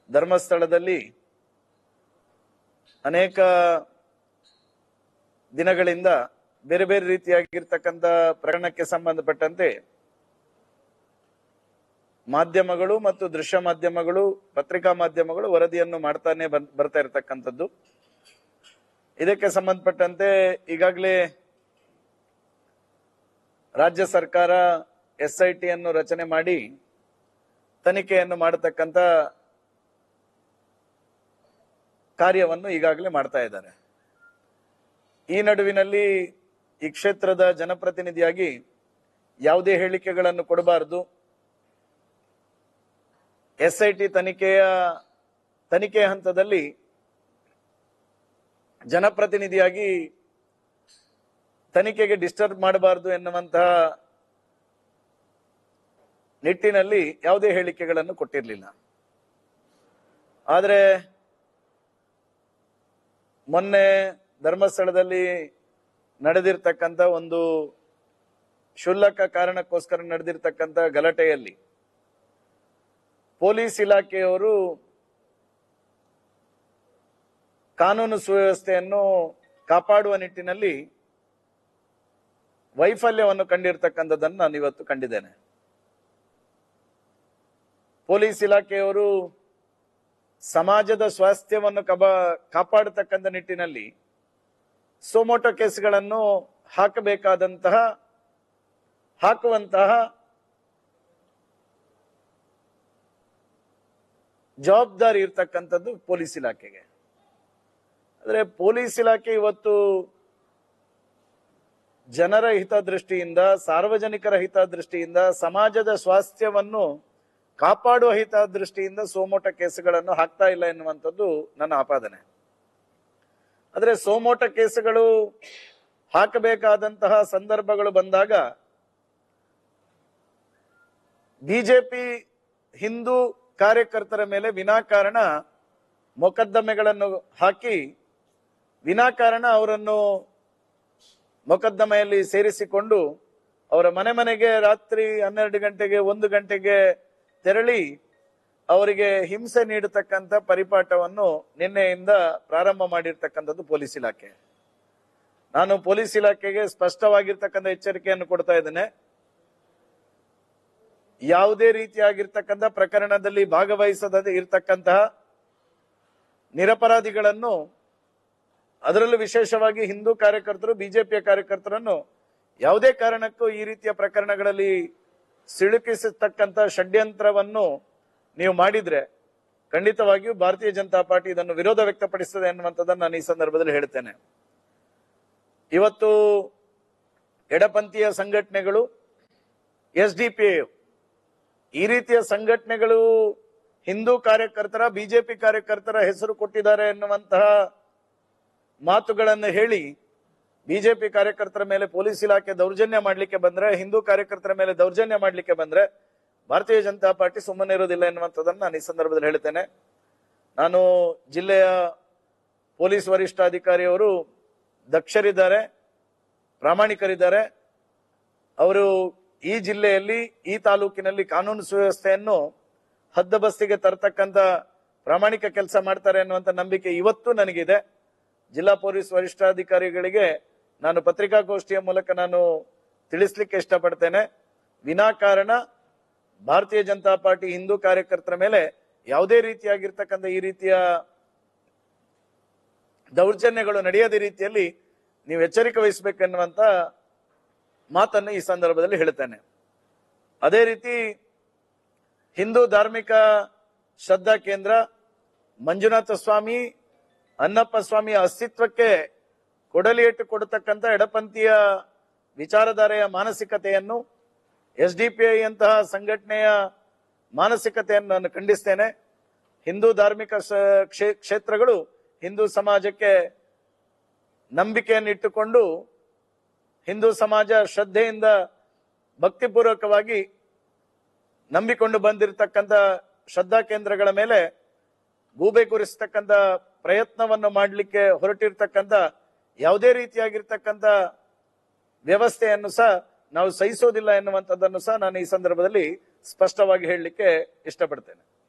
ಧರ್ಮಸ್ಥಳದಲ್ಲಿ ಅನೇಕ ದಿನಗಳಿಂದ ಬೇರೆ ಬೇರೆ ರೀತಿಯಾಗಿರ್ತಕ್ಕಂಥ ಪ್ರಕರಣಕ್ಕೆ ಸಂಬಂಧಪಟ್ಟಂತೆ ಮಾಧ್ಯಮಗಳು ಮತ್ತು ದೃಶ್ಯ ಮಾಧ್ಯಮಗಳು, ಪತ್ರಿಕಾ ಮಾಧ್ಯಮಗಳು ವರದಿಯನ್ನು ಮಾಡ್ತಾನೆ ಬರ್ತಾ ಇರತಕ್ಕಂಥದ್ದು. ಇದಕ್ಕೆ ಸಂಬಂಧಪಟ್ಟಂತೆ ಈಗಾಗಲೇ ರಾಜ್ಯ ಸರ್ಕಾರ SIT ಅನ್ನು ರಚನೆ ಮಾಡಿ ತನಿಖೆಯನ್ನು ಮಾಡತಕ್ಕಂಥ ಕಾರ್ಯವನ್ನು ಈಗಾಗಲೇ ಮಾಡ್ತಾ ಇದ್ದಾರೆ. ಈ ನಡುವಿನಲ್ಲಿ ಈ ಕ್ಷೇತ್ರದ ಜನಪ್ರತಿನಿಧಿಯಾಗಿ ಯಾವುದೇ ಹೇಳಿಕೆಗಳನ್ನು ಕೊಡಬಾರದು, SIT ತನಿಖೆಯ ಹಂತದಲ್ಲಿ ಜನಪ್ರತಿನಿಧಿಯಾಗಿ ತನಿಖೆಗೆ ಡಿಸ್ಟರ್ಬ್ ಮಾಡಬಾರದು ಎನ್ನುವಂತಹ ನಿಟ್ಟಿನಲ್ಲಿ ಯಾವುದೇ ಹೇಳಿಕೆಗಳನ್ನು ಕೊಟ್ಟಿರಲಿಲ್ಲ. ಆದರೆ ಮೊನ್ನೆ ಧರ್ಮಸ್ಥಳದಲ್ಲಿ ನಡೆದಿರ್ತಕ್ಕಂಥ ಒಂದು ಕ್ಷುಲ್ಲಕ ಕಾರಣಕ್ಕೋಸ್ಕರ ನಡೆದಿರ್ತಕ್ಕಂಥ ಗಲಾಟೆಯಲ್ಲಿ ಪೊಲೀಸ್ ಇಲಾಖೆಯವರು ಕಾನೂನು ಸುವ್ಯವಸ್ಥೆಯನ್ನು ಕಾಪಾಡುವ ನಿಟ್ಟಿನಲ್ಲಿ ವೈಫಲ್ಯವನ್ನು ಕಂಡಿರ್ತಕ್ಕಂಥದ್ದನ್ನು ನಾನು ಇವತ್ತು ಕಂಡಿದ್ದೇನೆ. ಪೊಲೀಸ್ ಇಲಾಖೆಯವರು ಸಮಾಜದ ಸ್ವಾಸ್ಥ್ಯವನ್ನು ಕಾಪಾಡತಕ್ಕಂಥ ನಿಟ್ಟಿನಲ್ಲಿ ಸೋಮೋಟೋ ಕೇಸ್ಗಳನ್ನು ಹಾಕುವಂತಹ ಜವಾಬ್ದಾರಿ ಇರ್ತಕ್ಕಂಥದ್ದು ಪೊಲೀಸ್ ಇಲಾಖೆಗೆ. ಆದರೆ ಪೊಲೀಸ್ ಇಲಾಖೆ ಇವತ್ತು ಜನರ ಹಿತದೃಷ್ಟಿಯಿಂದ, ಸಾರ್ವಜನಿಕರ ಹಿತದೃಷ್ಟಿಯಿಂದ, ಸಮಾಜದ ಸ್ವಾಸ್ಥ್ಯವನ್ನು ಕಾಪಾಡುವ ಹಿತದೃಷ್ಟಿಯಿಂದ ಸೋಮೋಟ ಕೇಸುಗಳನ್ನು ಹಾಕ್ತಾ ಇಲ್ಲ ಎನ್ನುವಂಥದ್ದು ನನ್ನ ಆಪಾದನೆ. ಆದರೆ ಸೋಮೋಟ ಕೇಸುಗಳು ಹಾಕಬೇಕಾದಂತಹ ಸಂದರ್ಭಗಳು ಬಂದಾಗ ಬಿಜೆಪಿ ಹಿಂದೂ ಕಾರ್ಯಕರ್ತರ ಮೇಲೆ ವಿನಾಕಾರಣ ಮೊಕದ್ದಮೆಗಳನ್ನು ಹಾಕಿ ವಿನಾಕಾರಣ ಅವರನ್ನು ಮೊಕದ್ದಮೆಯಲ್ಲಿ ಸೇರಿಸಿಕೊಂಡು ಅವರ ಮನೆಗೆ ರಾತ್ರಿ 12 ಗಂಟೆಗೆ 1 ಗಂಟೆಗೆ ತೆರಳಿ ಅವರಿಗೆ ಹಿಂಸೆ ನೀಡತಕ್ಕಂಥ ಪರಿಪಾಠವನ್ನು ನಿನ್ನೆಯಿಂದ ಪ್ರಾರಂಭ ಮಾಡಿರ್ತಕ್ಕಂಥದ್ದು ಪೊಲೀಸ್ ಇಲಾಖೆ. ನಾನು ಪೊಲೀಸ್ ಇಲಾಖೆಗೆ ಸ್ಪಷ್ಟವಾಗಿರ್ತಕ್ಕಂಥ ಎಚ್ಚರಿಕೆಯನ್ನು ಕೊಡ್ತಾ ಇದ್ದೇನೆ. ಯಾವುದೇ ರೀತಿಯಾಗಿರ್ತಕ್ಕಂಥ ಪ್ರಕರಣದಲ್ಲಿ ಭಾಗವಹಿಸದೇ ಇರತಕ್ಕಂತಹ ನಿರಪರಾಧಿಗಳನ್ನು, ಅದರಲ್ಲೂ ವಿಶೇಷವಾಗಿ ಹಿಂದೂ ಕಾರ್ಯಕರ್ತರು, ಬಿಜೆಪಿಯ ಕಾರ್ಯಕರ್ತರನ್ನು ಯಾವುದೇ ಕಾರಣಕ್ಕೂ ಈ ರೀತಿಯ ಪ್ರಕರಣಗಳಲ್ಲಿ ಸಿಲುಕಿಸತಕ್ಕಂಥ ಷಡ್ಯಂತ್ರವನ್ನು ನೀವು ಮಾಡಿದ್ರೆ ಖಂಡಿತವಾಗಿಯೂ ಭಾರತೀಯ ಜನತಾ ಪಾರ್ಟಿ ಇದನ್ನು ವಿರೋಧ ವ್ಯಕ್ತಪಡಿಸುತ್ತದೆ ಎನ್ನುವಂಥದ್ದನ್ನು ನಾನು ಈ ಸಂದರ್ಭದಲ್ಲಿ ಹೇಳ್ತೇನೆ. ಇವತ್ತು ಎಡಪಂಥೀಯ ಸಂಘಟನೆಗಳು, SDPI ಈ ರೀತಿಯ ಸಂಘಟನೆಗಳು ಹಿಂದೂ ಕಾರ್ಯಕರ್ತರ, ಬಿಜೆಪಿ ಕಾರ್ಯಕರ್ತರ ಹೆಸರು ಕೊಟ್ಟಿದ್ದಾರೆ ಎನ್ನುವಂತಹ ಮಾತುಗಳನ್ನು ಹೇಳಿ ಬಿಜೆಪಿ ಕಾರ್ಯಕರ್ತರ ಮೇಲೆ ಪೊಲೀಸ್ ಇಲಾಖೆ ದೌರ್ಜನ್ಯ ಮಾಡಲಿಕ್ಕೆ ಬಂದ್ರೆ, ಹಿಂದೂ ಕಾರ್ಯಕರ್ತರ ಮೇಲೆ ದೌರ್ಜನ್ಯ ಮಾಡಲಿಕ್ಕೆ ಬಂದ್ರೆ ಭಾರತೀಯ ಜನತಾ ಪಾರ್ಟಿ ಸುಮ್ಮನೆ ಇರೋದಿಲ್ಲ ಎನ್ನುವಂಥದ್ದನ್ನು ನಾನು ಈ ಸಂದರ್ಭದಲ್ಲಿ ಹೇಳ್ತೇನೆ. ನಾನು ಜಿಲ್ಲೆಯ ಪೊಲೀಸ್ ವರಿಷ್ಠಾಧಿಕಾರಿಯವರು ದಕ್ಷರಿದ್ದಾರೆ, ಪ್ರಾಮಾಣಿಕರಿದ್ದಾರೆ. ಅವರು ಈ ಜಿಲ್ಲೆಯಲ್ಲಿ, ಈ ತಾಲೂಕಿನಲ್ಲಿ ಕಾನೂನು ಸುವ್ಯವಸ್ಥೆಯನ್ನು ಹದ್ದಬಸ್ತಿಗೆ ತರತಕ್ಕಂಥ ಪ್ರಾಮಾಣಿಕ ಕೆಲಸ ಮಾಡ್ತಾರೆ ಅನ್ನುವಂಥ ನಂಬಿಕೆ ಇವತ್ತು ನನಗಿದೆ. ಜಿಲ್ಲಾ ಪೊಲೀಸ್ ವರಿಷ್ಠಾಧಿಕಾರಿಗಳಿಗೆ ನಾನು ಪತ್ರಿಕಾಗೋಷ್ಠಿಯ ಮೂಲಕ ನಾನು ತಿಳಿಸ್ಲಿಕ್ಕೆ ಇಷ್ಟಪಡ್ತೇನೆ. ವಿನಾಕಾರಣ ಭಾರತೀಯ ಜನತಾ ಪಾರ್ಟಿ ಹಿಂದೂ ಕಾರ್ಯಕರ್ತರ ಮೇಲೆ ಯಾವುದೇ ರೀತಿಯಾಗಿರ್ತಕ್ಕಂಥ ಈ ರೀತಿಯ ದೌರ್ಜನ್ಯಗಳು ನಡೆಯದ ರೀತಿಯಲ್ಲಿ ನೀವು ಎಚ್ಚರಿಕೆ ವಹಿಸಬೇಕೆನ್ನುವಂತ ಮಾತನ್ನು ಈ ಸಂದರ್ಭದಲ್ಲಿ ಹೇಳ್ತೇನೆ. ಅದೇ ರೀತಿ ಹಿಂದೂ ಧಾರ್ಮಿಕ ಶ್ರದ್ಧಾ ಕೇಂದ್ರ ಮಂಜುನಾಥ ಸ್ವಾಮಿ, ಅನ್ನಪ್ಪ ಸ್ವಾಮಿಯ ಅಸ್ತಿತ್ವಕ್ಕೆ ಕೊಡಲಿಯಟ್ಟು ಕೊಡತಕ್ಕಂಥ ಎಡಪಂಥೀಯ ವಿಚಾರಧಾರೆಯ ಮಾನಸಿಕತೆಯನ್ನು, SDPI ಅಂತಹ ಸಂಘಟನೆಯ ಮಾನಸಿಕತೆಯನ್ನು ನಾನು ಖಂಡಿಸ್ತೇನೆ. ಹಿಂದೂ ಧಾರ್ಮಿಕ ಕ್ಷೇತ್ರಗಳು ಹಿಂದೂ ಸಮಾಜಕ್ಕೆ ನಂಬಿಕೆಯನ್ನು ಇಟ್ಟುಕೊಂಡು ಹಿಂದೂ ಸಮಾಜ ಶ್ರದ್ಧೆಯಿಂದ ಭಕ್ತಿಪೂರ್ವಕವಾಗಿ ನಂಬಿಕೊಂಡು ಬಂದಿರತಕ್ಕಂಥ ಶ್ರದ್ಧಾ ಕೇಂದ್ರಗಳ ಮೇಲೆ ಗೂಬೆ ಕೂರಿಸತಕ್ಕಂಥ ಪ್ರಯತ್ನವನ್ನು ಮಾಡಲಿಕ್ಕೆ ಹೊರಟಿರ್ತಕ್ಕಂಥ ಯಾವುದೇ ರೀತಿಯಾಗಿರ್ತಕ್ಕಂಥ ವ್ಯವಸ್ಥೆಯನ್ನು ಸಹ ನಾವು ಸಹಿಸೋದಿಲ್ಲ ಎನ್ನುವಂಥದ್ದನ್ನು ಸಹ ನಾನು ಈ ಸಂದರ್ಭದಲ್ಲಿ ಸ್ಪಷ್ಟವಾಗಿ ಹೇಳಲಿಕ್ಕೆ ಇಷ್ಟಪಡ್ತೇನೆ.